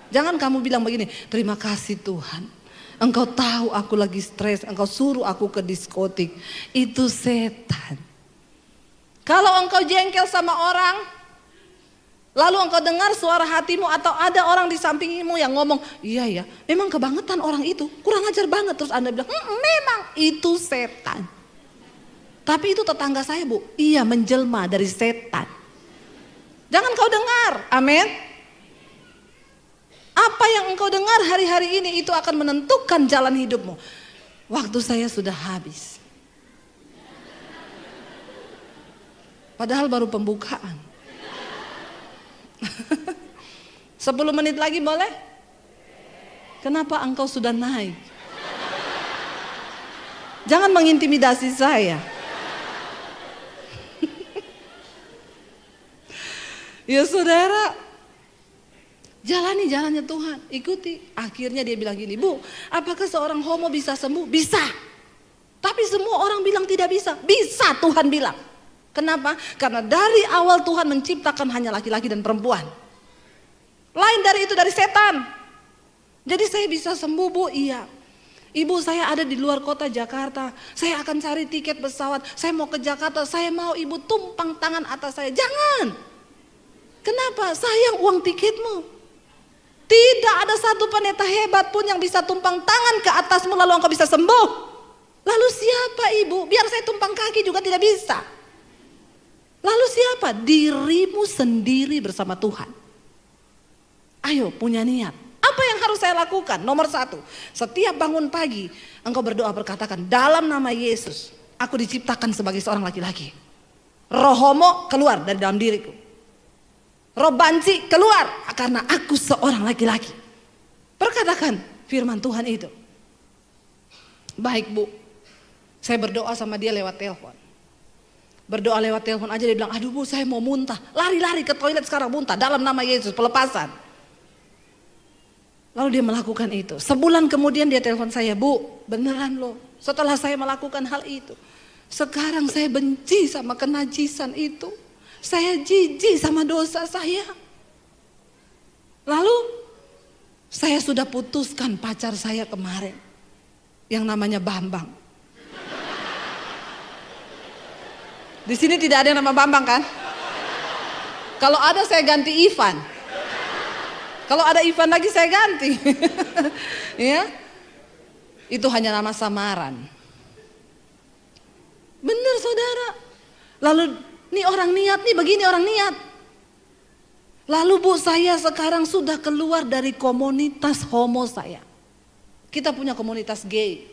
Jangan kamu bilang begini, terima kasih Tuhan, engkau tahu aku lagi stres, engkau suruh aku ke diskotik. Itu setan. Kalau engkau jengkel sama orang, lalu engkau dengar suara hatimu atau ada orang di sampingmu yang ngomong, iya ya, memang kebangetan orang itu, kurang ajar banget. Terus Anda bilang, memang itu setan. Tapi itu tetangga saya Bu, iya menjelma dari setan. Jangan kau dengar, amin. Apa yang yang kau dengar hari-hari ini itu akan menentukan jalan hidupmu. Waktu saya sudah habis. Padahal baru pembukaan. 10 menit lagi boleh? Kenapa engkau sudah naik? Jangan mengintimidasi saya. Ya saudara, jalani jalannya Tuhan, ikuti. Akhirnya dia bilang gini, Bu, apakah seorang homo bisa sembuh? Bisa. Tapi semua orang bilang tidak bisa. Bisa, Tuhan bilang. Kenapa? Karena dari awal Tuhan menciptakan hanya laki-laki dan perempuan. Lain dari itu dari setan. Jadi saya bisa sembuh, Bu, iya. Ibu, saya ada di luar kota Jakarta. Saya akan cari tiket pesawat. Saya mau ke Jakarta. Saya mau ibu tumpang tangan atas saya. Jangan. Kenapa? Sayang uang tiketmu. Tidak ada satu pendeta hebat pun yang bisa tumpang tangan ke atasmu lalu engkau bisa sembuh. Lalu siapa ibu? Biar saya tumpang kaki juga tidak bisa. Lalu siapa? Dirimu sendiri bersama Tuhan. Ayo punya niat. Apa yang harus saya lakukan? Nomor 1, setiap bangun pagi engkau berdoa berkatakan, dalam nama Yesus aku diciptakan sebagai seorang laki-laki. Roh homo keluar dari dalam diriku. Roh banci keluar karena aku seorang laki-laki. Perkatakan firman Tuhan itu. Baik Bu, saya berdoa sama dia lewat telepon. Berdoa lewat telepon aja dia bilang, aduh Bu saya mau muntah. Lari-lari ke toilet sekarang muntah dalam nama Yesus, pelepasan. Lalu dia melakukan itu. Sebulan kemudian dia telepon saya, Bu beneran loh. Setelah saya melakukan hal itu, sekarang saya benci sama kenajisan itu. Saya jijik sama dosa saya. Lalu saya sudah putuskan pacar saya kemarin yang namanya Bambang. Di sini tidak ada yang nama Bambang kan? Kalau ada saya ganti Ivan. Kalau ada Ivan lagi saya ganti. Ya. Itu hanya nama samaran. Benar saudara. Lalu ini orang niat nih, begini orang niat. Lalu Bu, saya sekarang sudah keluar dari komunitas homo saya. Kita punya komunitas gay.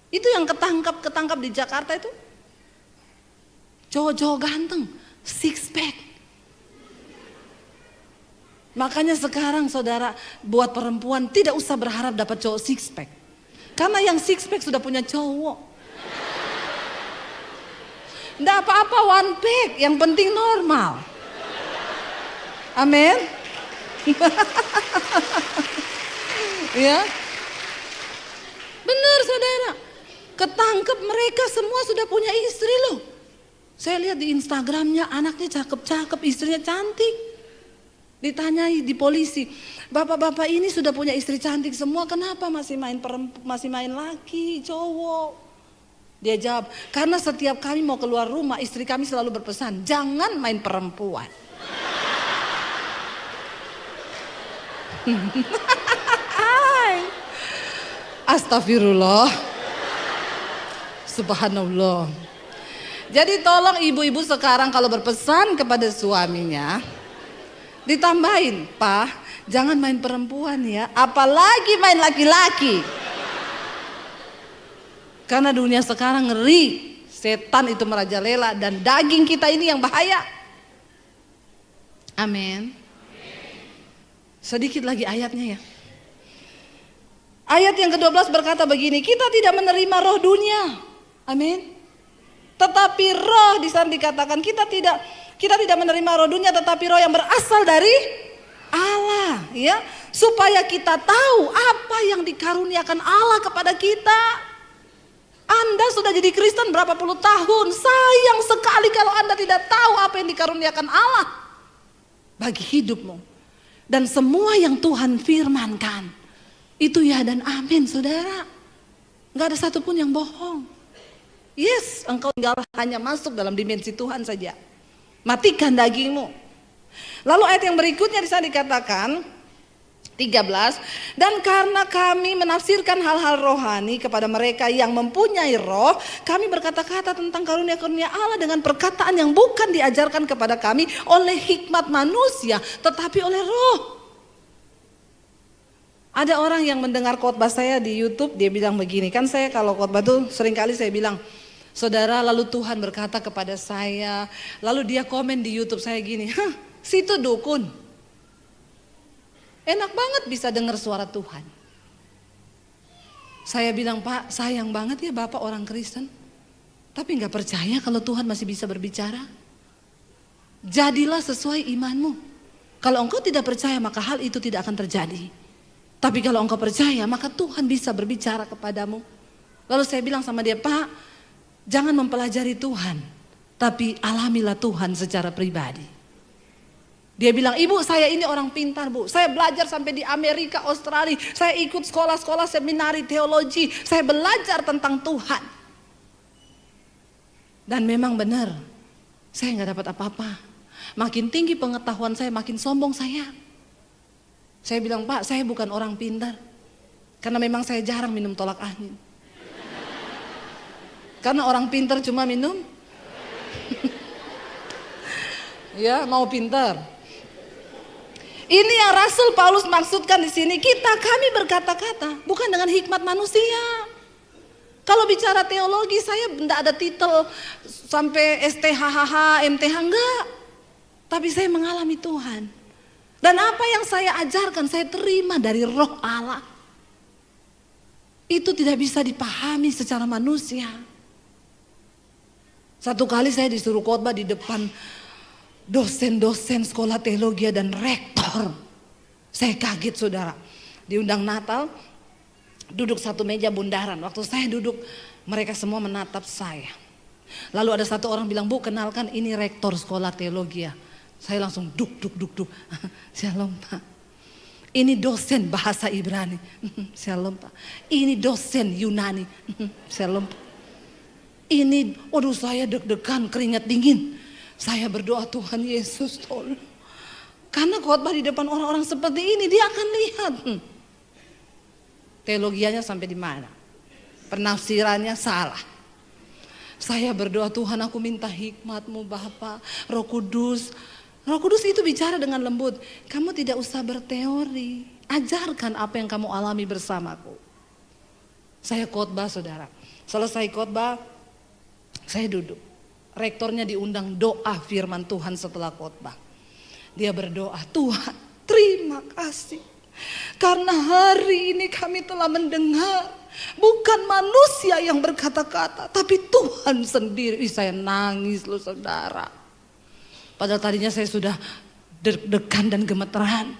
Itu yang ketangkap di Jakarta itu. Cowok-cowok ganteng, 6 pack. Makanya sekarang saudara, buat perempuan tidak usah berharap dapat cowok 6 pack. Karena yang 6 pack sudah punya cowok. Tidak apa-apa one pack, yang penting normal. Amin. Ya. Benar saudara. Ketangkep mereka semua sudah punya istri loh. Saya lihat di Instagramnya anaknya cakep-cakep, istrinya cantik. Ditanyai di polisi, bapak-bapak ini sudah punya istri cantik semua, kenapa masih main laki, cowok? Dia jawab, karena setiap kami mau keluar rumah, istri kami selalu berpesan, jangan main perempuan. Astagfirullah. Subhanallah. Jadi tolong ibu-ibu sekarang kalau berpesan kepada suaminya, ditambahin, Pak, jangan main perempuan ya, apalagi main laki-laki. Karena dunia sekarang ngeri, setan itu merajalela dan daging kita ini yang bahaya. Amin. Sedikit lagi ayatnya ya. Ayat yang ke-12 berkata begini, kita tidak menerima roh dunia. Amin. Tetapi roh di sana dikatakan kita tidak menerima roh dunia, tetapi roh yang berasal dari Allah, ya, supaya kita tahu apa yang dikaruniakan Allah kepada kita. Anda sudah jadi Kristen berapa puluh tahun, sayang sekali kalau Anda tidak tahu apa yang dikaruniakan Allah bagi hidupmu. Dan semua yang Tuhan firmankan itu ya dan amin saudara. Gak ada satupun yang bohong. Yes, engkau tinggal hanya masuk dalam dimensi Tuhan saja. Matikan dagingmu. Lalu ayat yang berikutnya di sana dikatakan 13, dan karena kami menafsirkan hal-hal rohani kepada mereka yang mempunyai roh, kami berkata-kata tentang karunia-karunia Allah dengan perkataan yang bukan diajarkan kepada kami oleh hikmat manusia, tetapi oleh roh. Ada orang yang mendengar khotbah saya di YouTube, dia bilang begini, kan saya kalau khotbah tuh seringkali saya bilang, saudara, lalu Tuhan berkata kepada saya, lalu dia komen di YouTube saya gini, hah, situ dukun. Enak banget bisa dengar suara Tuhan. Saya bilang, Pak, sayang banget ya Bapak orang Kristen, tapi gak percaya kalau Tuhan masih bisa berbicara. Jadilah sesuai imanmu. Kalau engkau tidak percaya maka hal itu tidak akan terjadi. Tapi kalau engkau percaya maka Tuhan bisa berbicara kepadamu. Lalu saya bilang sama dia, Pak, jangan mempelajari Tuhan, tapi alamilah Tuhan secara pribadi. Dia bilang, Ibu, saya ini orang pintar, Bu. Saya belajar sampai di Amerika, Australia. Saya ikut sekolah-sekolah seminari teologi. Saya belajar tentang Tuhan. Dan memang benar, saya nggak dapat apa-apa. Makin tinggi pengetahuan saya, makin sombong saya. Saya bilang, Pak, saya bukan orang pintar. Karena memang saya jarang minum tolak angin. Karena orang pintar cuma minum. Ya, mau pintar. Ini yang Rasul Paulus maksudkan di sini, kami berkata-kata bukan dengan hikmat manusia. Kalau bicara teologi saya tidak ada titel sampai STHHH, MTH, enggak. Tapi saya mengalami Tuhan. Dan apa yang saya ajarkan saya terima dari Roh Allah. Itu tidak bisa dipahami secara manusia. Satu kali saya disuruh khotbah di depan dosen-dosen sekolah teologi dan rektor. Saya kaget, saudara. Diundang Natal, duduk satu meja bundaran. Waktu saya duduk, mereka semua menatap saya. Lalu ada satu orang bilang, Bu, kenalkan ini rektor sekolah teologi. Saya langsung duk. Shalom, Pak. Ini dosen bahasa Ibrani. Shalom, Pak. Ini dosen Yunani. Shalom, Pak. Ini, waduh, saya deg-degan, keringat dingin. Saya berdoa, Tuhan Yesus tolong. Karena khotbah di depan orang-orang seperti ini, dia akan lihat. Teologianya sampai di mana? Penafsirannya salah. Saya berdoa, Tuhan, aku minta hikmat-Mu Bapa, Roh Kudus. Roh Kudus itu bicara dengan lembut. Kamu tidak usah berteori. Ajarkan apa yang kamu alami bersamaku. Saya khotbah, saudara. Selesai khotbah, saya duduk. Rektornya diundang doa firman Tuhan setelah khotbah. Dia berdoa, Tuhan, terima kasih. Karena hari ini kami telah mendengar. Bukan manusia yang berkata-kata, tapi Tuhan sendiri. Saya nangis loh, saudara. Padahal tadinya saya sudah deg-degan dan gemeteran.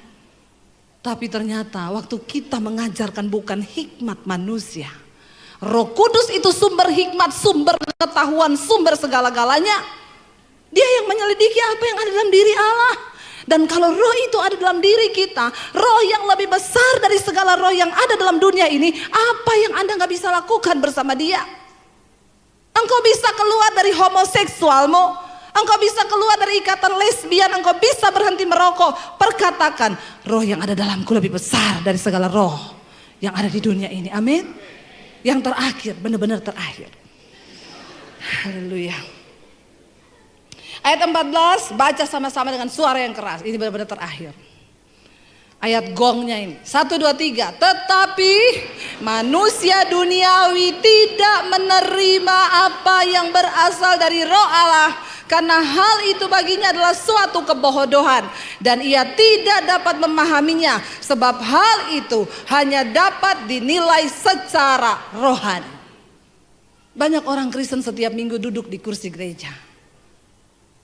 Tapi ternyata waktu kita mengajarkan bukan hikmat manusia. Roh Kudus itu sumber hikmat, sumber pengetahuan, sumber segala-galanya. Dia yang menyelidiki apa yang ada dalam diri Allah. Dan kalau roh itu ada dalam diri kita, roh yang lebih besar dari segala roh yang ada dalam dunia ini, apa yang Anda gak bisa lakukan bersama dia? Engkau bisa keluar dari homoseksualmu. Engkau bisa keluar dari ikatan lesbian, engkau bisa berhenti merokok. Perkatakan, roh yang ada dalamku lebih besar dari segala roh yang ada di dunia ini. Amin. Yang terakhir, benar-benar terakhir. Haleluya. Ayat 14, baca sama-sama dengan suara yang keras. Ini benar-benar terakhir. Ayat gongnya ini. 1, 2, 3. Tetapi manusia duniawi tidak menerima apa yang berasal dari Roh Allah. Karena hal itu baginya adalah suatu kebodohan. Dan ia tidak dapat memahaminya. Sebab hal itu hanya dapat dinilai secara rohani. Banyak orang Kristen setiap minggu duduk di kursi gereja.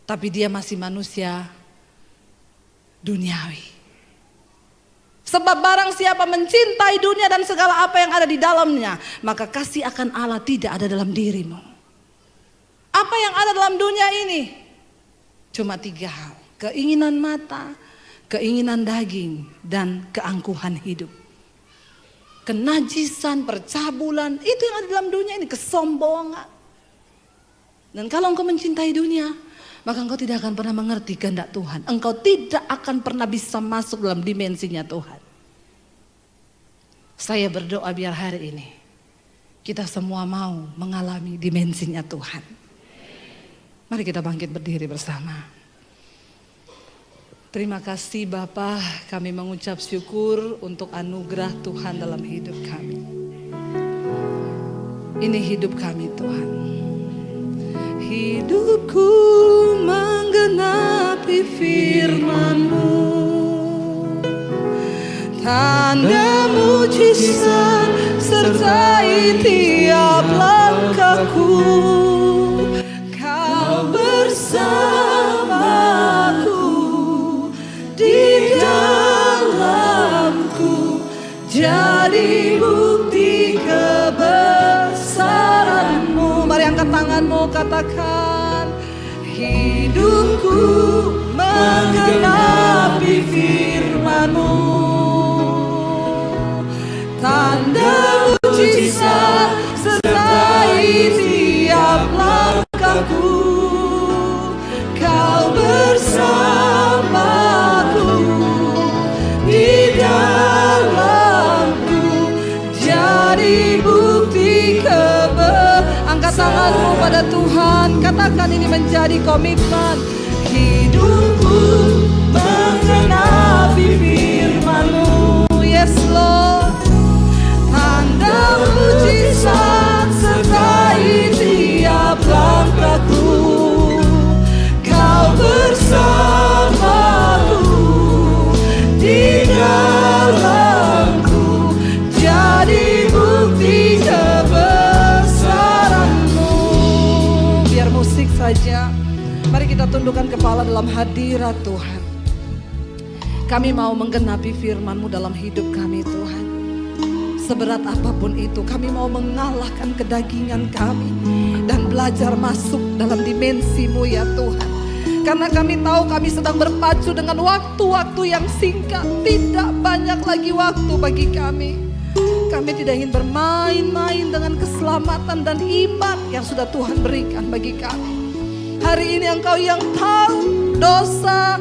Tapi dia masih manusia duniawi. Sebab barang siapa mencintai dunia dan segala apa yang ada di dalamnya, maka kasih akan Allah tidak ada dalam dirimu. Apa yang ada dalam dunia ini? Cuma 3 hal. Keinginan mata, keinginan daging, dan keangkuhan hidup. Kenajisan, percabulan, itu yang ada dalam dunia ini, kesombongan. Dan kalau engkau mencintai dunia, maka engkau tidak akan pernah mengerti kehendak Tuhan. Engkau tidak akan pernah bisa masuk dalam dimensinya Tuhan. Saya berdoa biar hari ini kita semua mau mengalami dimensinya Tuhan. Mari kita bangkit berdiri bersama. Terima kasih Bapa, kami mengucap syukur untuk anugerah Tuhan dalam hidup kami. Ini hidup kami Tuhan. Hidupku menggenapi firman-Mu, tanda mujizat sertai tiap langkahku. Kau bersamaku di dalamku, jadi bukti kebesaran-Mu. Mari angkat tanganmu, katakan, hidupku menggenapi firman-Mu, tanda mujizat sertai tiap langkahku. Kau bersamaku di dalamku, jadi bukti Angkat tanganmu pada Tuhan, katakan ini menjadi komitmen. Hidupku menggenapi firman-Mu, yes Lord. Tanda mujizat sertai tiap langkahku. Kau bersamaku di dalamku, jadi bukti kebesaran-Mu. Biar musik saja, mari kita tundukkan kepala dalam hadirat Tuhan. Kami mau menggenapi firman-Mu dalam hidup kami Tuhan. Seberat apapun itu, kami mau mengalahkan kedagingan kami dan belajar masuk dalam dimensi-Mu ya Tuhan. Karena kami tahu kami sedang berpacu dengan waktu-waktu yang singkat. Tidak banyak lagi waktu bagi kami. Kami tidak ingin bermain-main dengan keselamatan dan iman yang sudah Tuhan berikan bagi kami. Hari ini Engkau yang tahu dosa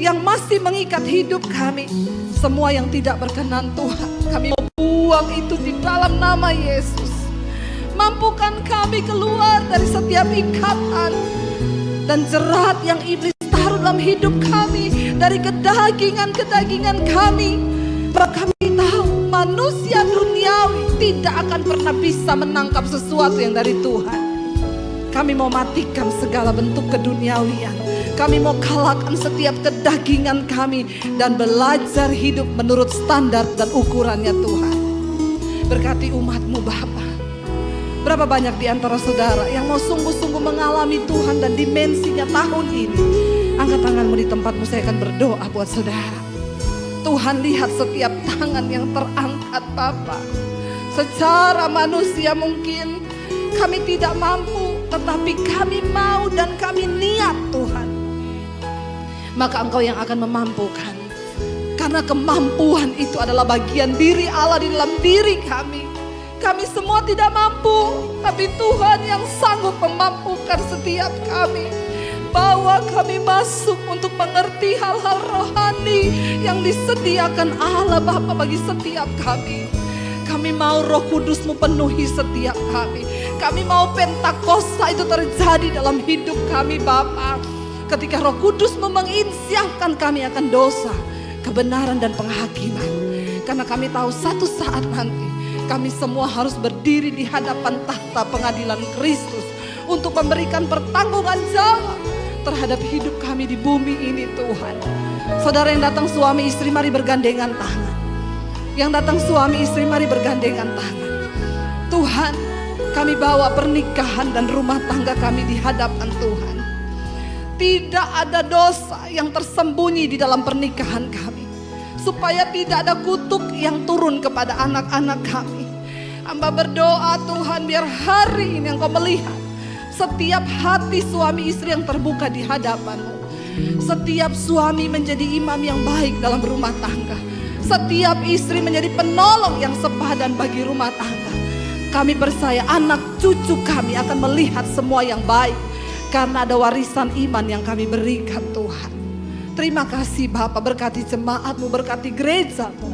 yang masih mengikat hidup kami. Semua yang tidak berkenan Tuhan, kami mau buang itu di dalam nama Yesus. Mampukan kami keluar dari setiap ikatan dan jerat yang iblis taruh dalam hidup kami, dari kedagingan-kedagingan kami. Kami tahu manusia duniawi tidak akan pernah bisa menangkap sesuatu yang dari Tuhan. Kami mau matikan segala bentuk keduniawian. Kami mau kalahkan setiap kedagingan kami dan belajar hidup menurut standar dan ukurannya Tuhan. Berkati umat-Mu Bapa. Berapa banyak di antara saudara yang mau sungguh-sungguh mengalami Tuhan dan dimensinya tahun ini. Angkat tanganmu di tempatmu, saya akan berdoa buat saudara. Tuhan lihat setiap tangan yang terangkat Bapa. Secara manusia mungkin kami tidak mampu, tetapi kami mau dan kami niat Tuhan. Maka Engkau yang akan memampukan. Karena kemampuan itu adalah bagian diri Allah di dalam diri kami. Kami semua tidak mampu, tapi Tuhan yang sanggup memampukan setiap kami. Bawa kami masuk untuk mengerti hal-hal rohani yang disediakan Allah Bapa bagi setiap kami. Kami mau Roh Kudus-Mu penuhi setiap kami. Kami mau Pentakosta itu terjadi dalam hidup kami Bapa. Ketika Roh Kudus-Mu menginsyafkan kami akan dosa, kebenaran dan penghakiman. Karena kami tahu satu saat nanti kami semua harus berdiri di hadapan tahta pengadilan Kristus untuk memberikan pertanggungan jawab terhadap hidup kami di bumi ini Tuhan. Saudara yang datang suami istri, mari bergandengan tangan. Yang datang suami istri, mari bergandengan tangan. Tuhan, kami bawa pernikahan dan rumah tangga kami di hadapan Tuhan. Tidak ada dosa yang tersembunyi di dalam pernikahan kami, supaya tidak ada kutuk yang turun kepada anak-anak kami. Hamba berdoa Tuhan, biar hari ini Engkau melihat setiap hati suami istri yang terbuka di hadapan-Mu. Setiap suami menjadi imam yang baik dalam rumah tangga. Setiap istri menjadi penolong yang sepadan bagi rumah tangga. Kami percaya anak cucu kami akan melihat semua yang baik, karena ada warisan iman yang kami berikan Tuhan. Terima kasih Bapa, berkati jemaat-Mu, berkati gereja-Mu.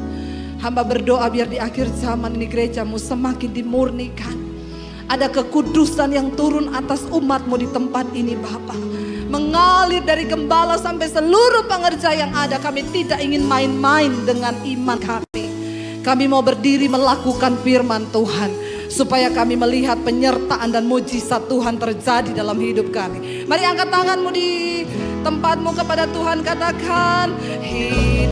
Hamba berdoa biar di akhir zaman ini gereja-Mu semakin dimurnikan. Ada kekudusan yang turun atas umat-Mu di tempat ini Bapa. mengalir dari gembala sampai seluruh pengerja yang ada. Kami tidak ingin main-main dengan iman kami. Kami mau berdiri melakukan firman Tuhan, supaya kami melihat penyertaan dan mujizat Tuhan terjadi dalam hidup kami. Mari angkat tanganmu di tempatmu kepada Tuhan, katakan,